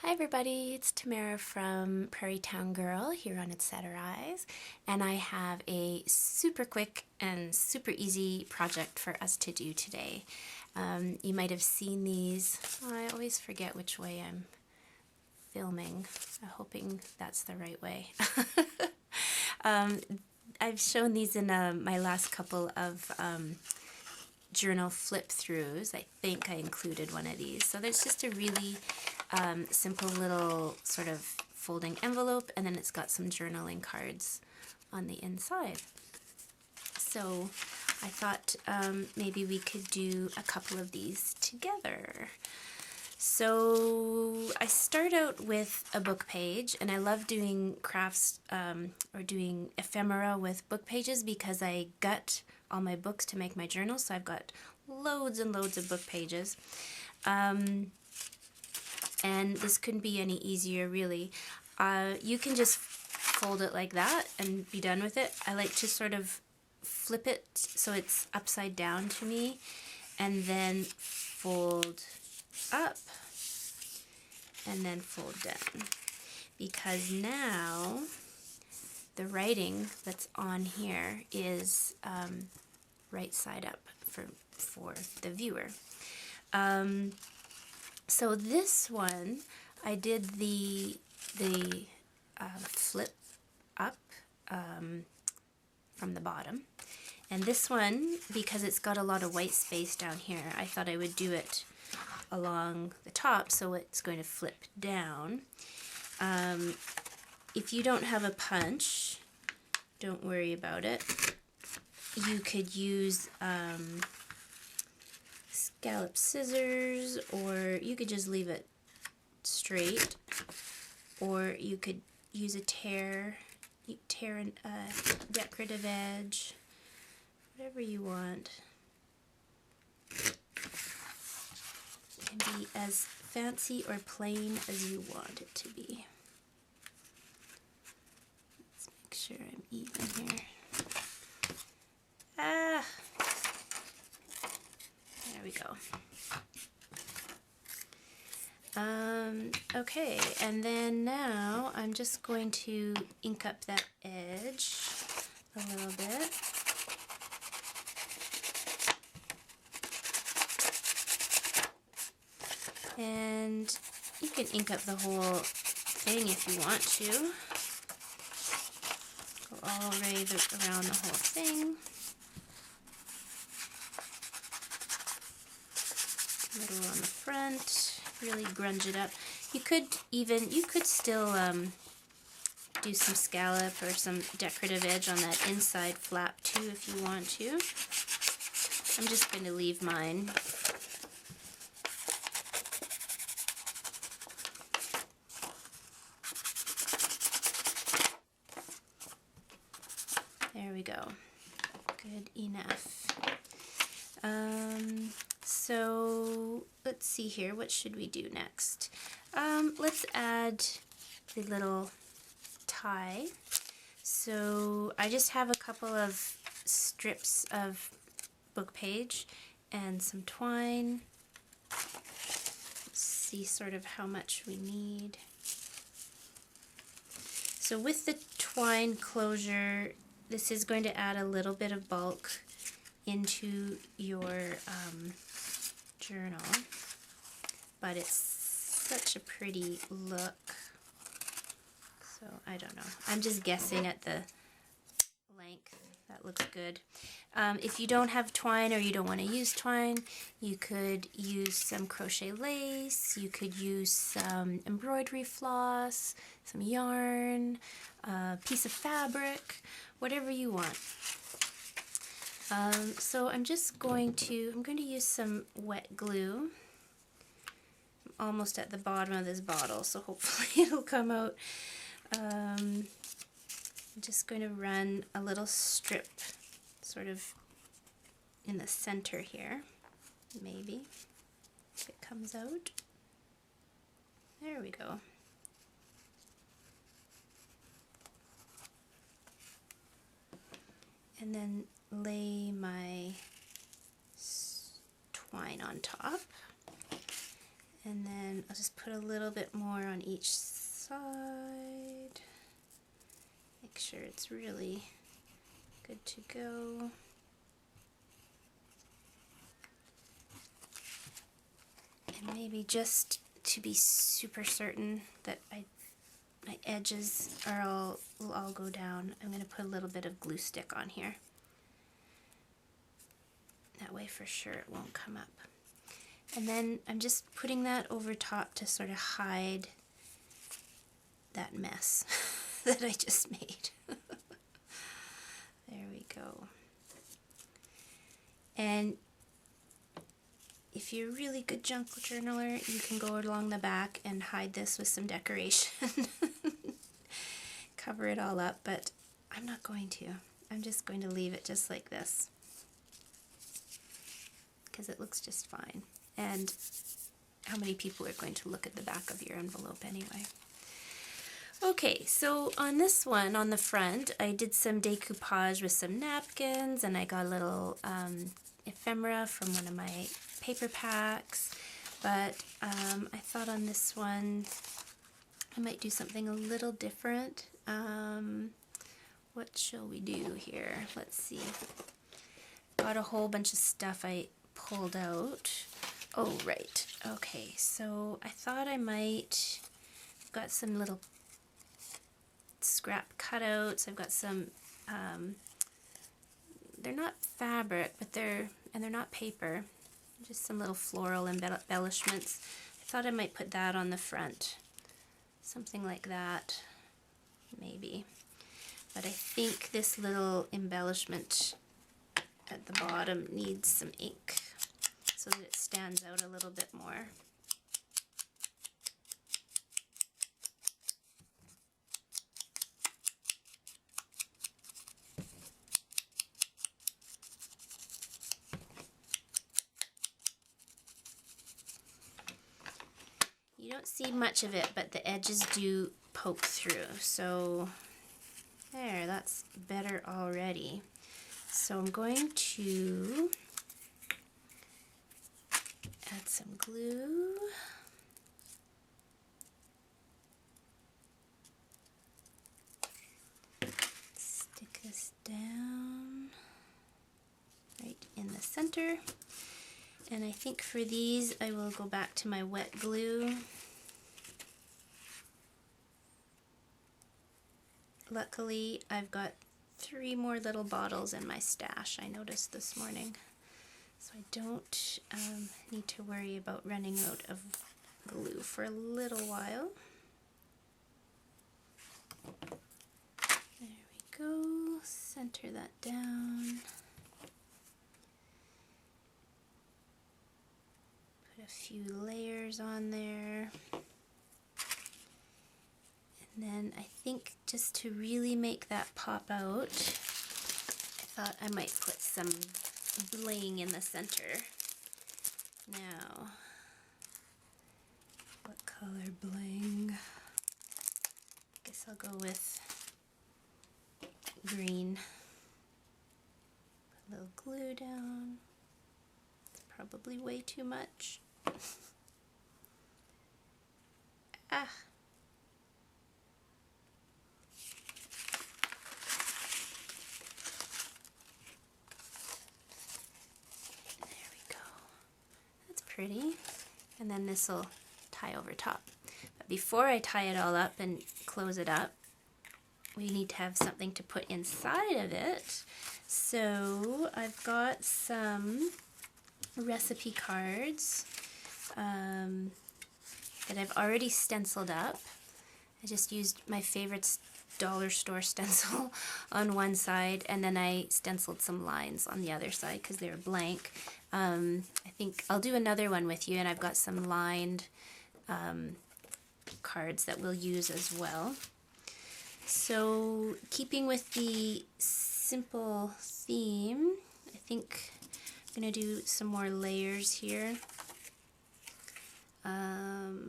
Hi everybody, it's Tamara from Prairie Town Girl here on Etc. Eyes, and I have a super quick and super easy project for us to do today. You might have seen these. I always forget which way I'm filming. I'm hoping that's the right way. I've shown these in my last couple of journal flip-throughs. I think I included one of these. So there's just a really simple little sort of folding envelope, and then it's got some journaling cards on the inside. So I thought maybe we could do a couple of these together. So I start out with a book page, and I love doing crafts or doing ephemera with book pages because I gut all my books to make my journals, so I've got loads and loads of book pages. And this couldn't be any easier, really. You can just fold it like that and be done with it. I like to sort of flip it so it's upside down to me, and then fold up, and then fold down. Because now the writing that's on here is right side up for the viewer. So this one, I did the flip up from the bottom. And this one, because it's got a lot of white space down here, I thought I would do it along the top, so it's going to flip down. If you don't have a punch, don't worry about it. You could use scallop scissors, or you could just leave it straight, or you could use a tear a decorative edge, whatever you want. It can be as fancy or plain as you want it to be. Let's make sure I'm even here. There we go. Okay, and then now I'm just going to ink up that edge a little bit. And you can ink up the whole thing if you want to. Go all the way around the whole thing. Middle on the front, really grunge it up. You could still do some scallop or some decorative edge on that inside flap too if you want to. I'm just going to leave mine. There we go. Good enough. So let's see here, what should we do next? Let's add the little tie. So I just have a couple of strips of book page and some twine. Let's see sort of how much we need. So with the twine closure, this is going to add a little bit of bulk into your journal, but it's such a pretty look, so I don't know. I'm just guessing at the length. That looks good. If you don't have twine or you don't want to use twine, you could use some crochet lace, you could use some embroidery floss, some yarn, a piece of fabric, whatever you want. So I'm going to use some wet glue. I'm almost at the bottom of this bottle, so hopefully it'll come out. I'm just going to run a little strip sort of in the center here, maybe, if it comes out. There we go. And then lay my twine on top, And then I'll just put a little bit more on each side. Make sure it's really good to go. And maybe just to be super certain that my edges will all go down, I'm going to put a little bit of glue stick on here. That way for sure it won't come up. And then I'm just putting that over top to sort of hide that mess that I just made. There we go. And if you're a really good junk journaler, you can go along the back and hide this with some decoration. Cover it all up, but I'm not going to. I'm just going to leave it just like this, because it looks just fine. And how many people are going to look at the back of your envelope anyway? Okay, so on this one, on the front, I did some decoupage with some napkins, and I got a little ephemera from one of my paper packs. But I thought on this one, I might do something a little different. What shall we do here? Let's see. Got a whole bunch of stuff I pulled out. Oh, right. Okay, so I thought I might, I've got some little scrap cutouts. I've got some, they're not fabric, but they're not paper. Just some little floral embellishments. I thought I might put that on the front. Something like that, maybe. But I think this little embellishment at the bottom needs some ink so that it stands out a little bit more. You don't see much of it, but the edges do poke through. So there, that's better already. So I'm going to add some glue. Stick this down right in the center. And I think for these I will go back to my wet glue. Luckily, I've got 3 more little bottles in my stash, I noticed this morning. So I don't need to worry about running out of glue for a little while. There we go. Center that down. Put a few layers on there. And then I think just to really make that pop out, I thought I might put some bling in the center. Now, what color bling? I guess I'll go with green. Put a little glue down. It's probably way too much. Ah! Pretty. And then this will tie over top. But before I tie it all up and close it up, we need to have something to put inside of it. So I've got some recipe cards that I've already stenciled up. I just used my favorite dollar store stencil on one side, and then I stenciled some lines on the other side because they were blank. I think I'll do another one with you, and I've got some lined cards that we'll use as well. So keeping with the simple theme, I think I'm going to do some more layers here.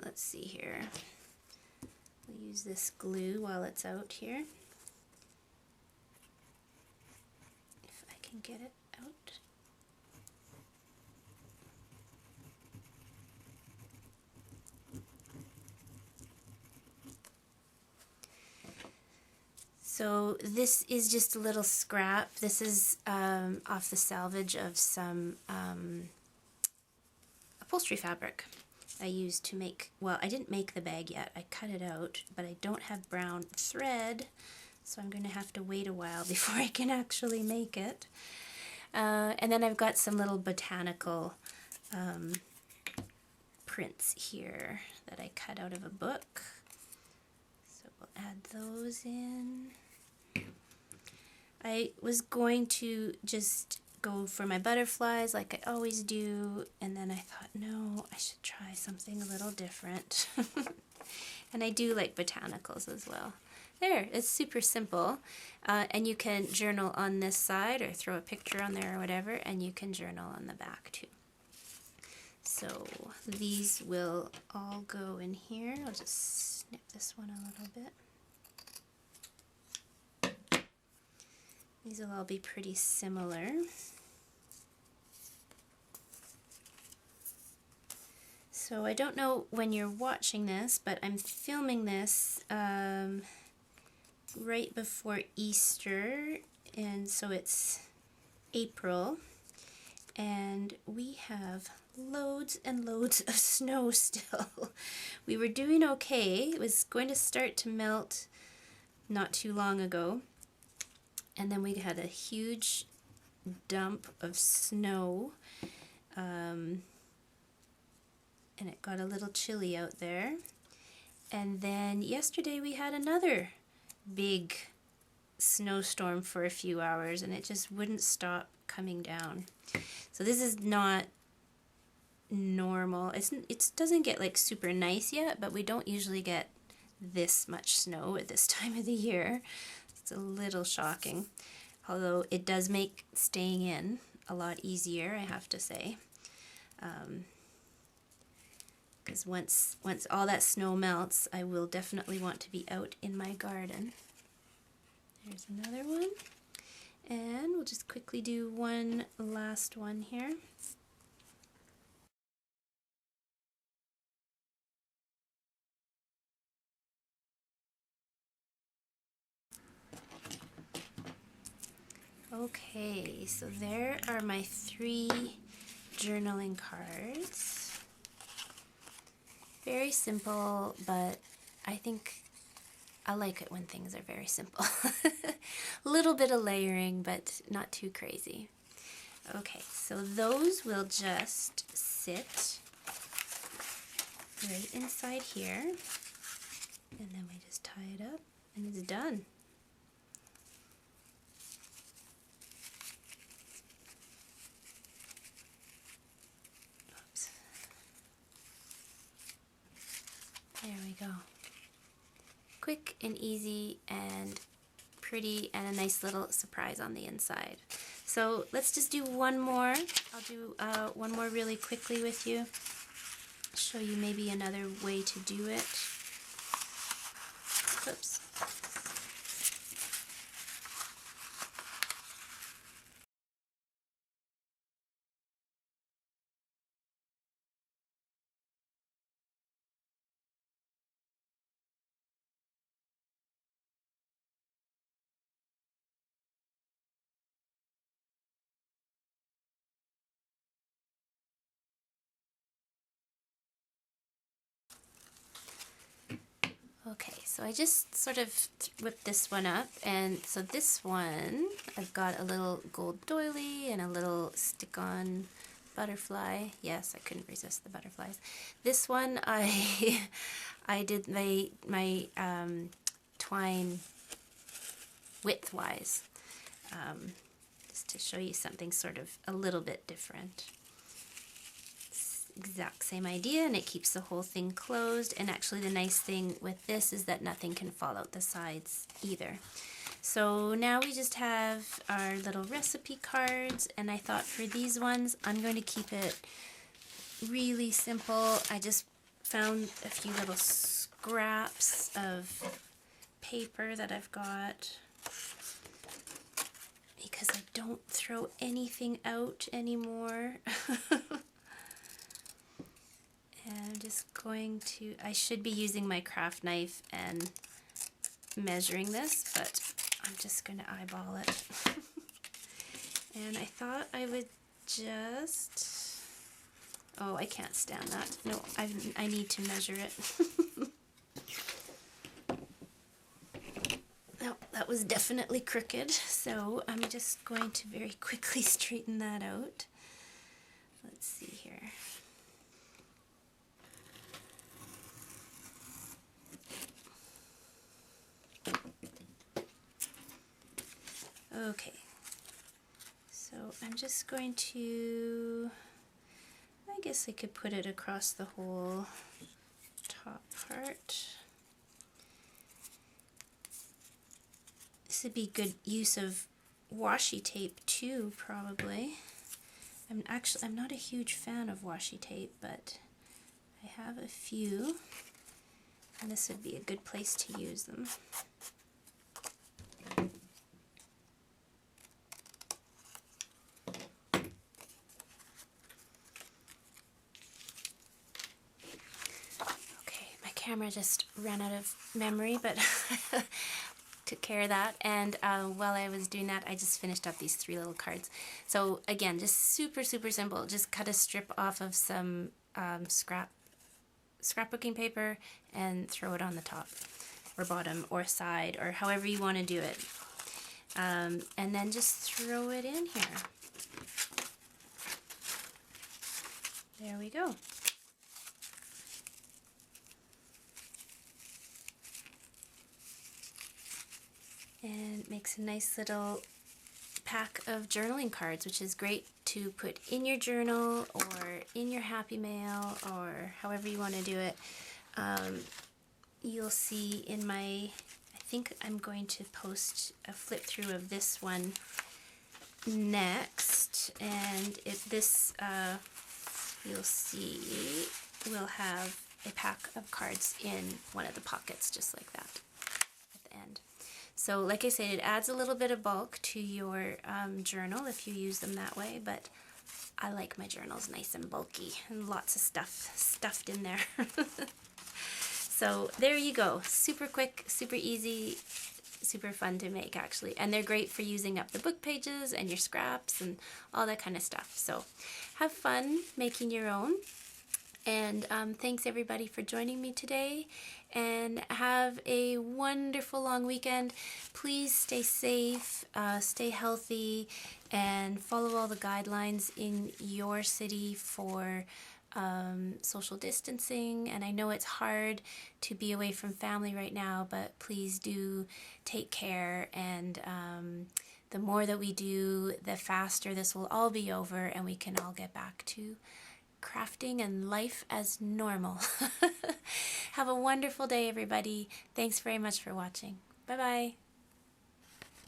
Let's see here. We'll use this glue while it's out here. If I can get it out. So this is just a little scrap. This is off the salvage of some upholstery fabric I used to make, well, I didn't make the bag yet. I cut it out, but I don't have brown thread, so I'm going to have to wait a while before I can actually make it. And then I've got some little botanical prints here that I cut out of a book. So we'll add those in. I was going to just go for my butterflies like I always do, and then I thought, no, I should try something a little different. And I do like botanicals as well. There, it's super simple, and you can journal on this side or throw a picture on there or whatever, and you can journal on the back too. So these will all go in here. I'll just snip this one a little bit. These will all be pretty similar. So I don't know when you're watching this, but I'm filming this right before Easter, and so it's April, and we have loads and loads of snow still. We were doing okay. It was going to start to melt not too long ago, and then we had a huge dump of snow, and it got a little chilly out there. And then yesterday we had another big snowstorm for a few hours, and it just wouldn't stop coming down. So this is not normal. It doesn't get like super nice yet, but we don't usually get this much snow at this time of the year. It's a little shocking, although it does make staying in a lot easier, I have to say. Because once all that snow melts, I will definitely want to be out in my garden. There's another one. And we'll just quickly do one last one here. Okay, so there are my 3 journaling cards. Very simple, but I think I like it when things are very simple. A little bit of layering, but not too crazy. Okay, so those will just sit right inside here, and then we just tie it up, and it's done. Oops. There we go. Quick and easy and pretty, and a nice little surprise on the inside. So let's just do one more. I'll do one more really quickly with you. Show you maybe another way to do it. Oops. Okay, so I just sort of whipped this one up, and so this one, I've got a little gold doily and a little stick-on butterfly. Yes, I couldn't resist the butterflies. This one, I did my twine width-wise, just to show you something sort of a little bit different. Exact same idea, and it keeps the whole thing closed. And actually the nice thing with this is that nothing can fall out the sides either. So now we just have our little recipe cards, and I thought for these ones I'm going to keep it really simple. I just found a few little scraps of paper that I've got, because I don't throw anything out anymore. And I'm just going to, I should be using my craft knife and measuring this, but I'm just going to eyeball it. And I thought I would just... Oh, I can't stand that. No, I need to measure it. No, that was definitely crooked, so I'm just going to very quickly straighten that out. Let's see here. Okay, so I'm just going to, I guess I could put it across the whole top part. This would be good use of washi tape too, probably. I'm not a huge fan of washi tape, but I have a few, and this would be a good place to use them. Okay, my camera just ran out of memory, but took care of that, and while I was doing that, I just finished up these 3 little cards. So again, just super simple. Just cut a strip off of some scrapbooking paper and throw it on the top or bottom or side or however you want to do it, and then just throw it in here. There we go. And it makes a nice little pack of journaling cards, which is great to put in your journal or in your happy mail or however you want to do it. You'll see in my, I think I'm going to post a flip through of this one next, and you'll see we'll have a pack of cards in one of the pockets just like that at the end. So like I said, it adds a little bit of bulk to your journal if you use them that way, but I like my journals nice and bulky and lots of stuff stuffed in there. So there you go. Super quick, super easy, super fun to make actually. And they're great for using up the book pages and your scraps and all that kind of stuff. So have fun making your own. And thanks everybody for joining me today, and have a wonderful long weekend. Please stay safe, stay healthy, and follow all the guidelines in your city for social distancing. And I know it's hard to be away from family right now, but please do take care, and the more that we do, the faster this will all be over and we can all get back to crafting and life as normal. Have a wonderful day, everybody. Thanks very much for watching. Bye-bye.